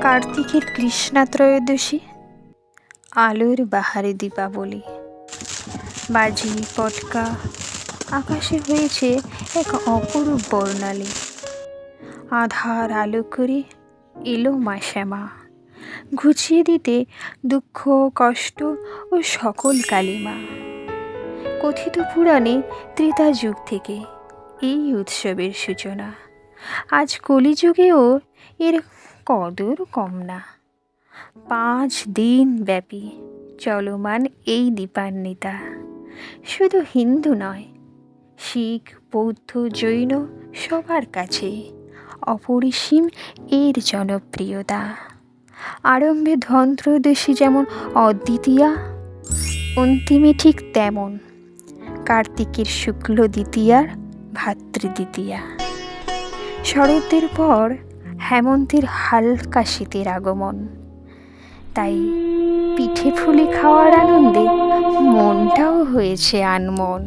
কার্তিকের কৃষ্ণা ত্রয়োদশী, আলোর বাহারে দীপাবলি। বাজি পটকা, আকাশে হয়েছে এক অপরূপ বর্ণালী। আধার আলো করে এলো মা শ্যামা, ঘুচিয়ে দিতে দুঃখ কষ্ট ও সকল কালিমা। কথিত পুরাণে ত্রেতা যুগ থেকে এই উৎসবের সূচনা। আজ কলিযুগেও এর কদর কম না। 5 দিন ব্যাপী চলমান এই দীপান্বিতা শুধু হিন্দু নয়, শিখ বৌদ্ধ জৈন সবার কাছে অপরিসীম এর জনপ্রিয়তা। আরম্ভে ধনত্রয়োদশী যেমন অদ্বিতীয়া, অন্তিমে ঠিক তেমন কার্তিকের শুক্ল দ্বিতীয়ার ভাতৃদ্বিতীয়া। শরতের পর হেমন্তের হালকা শীতের আগমন, তাই পিঠে পুলি খাওয়ার আনন্দে মনটাও হয়েছে আনমন।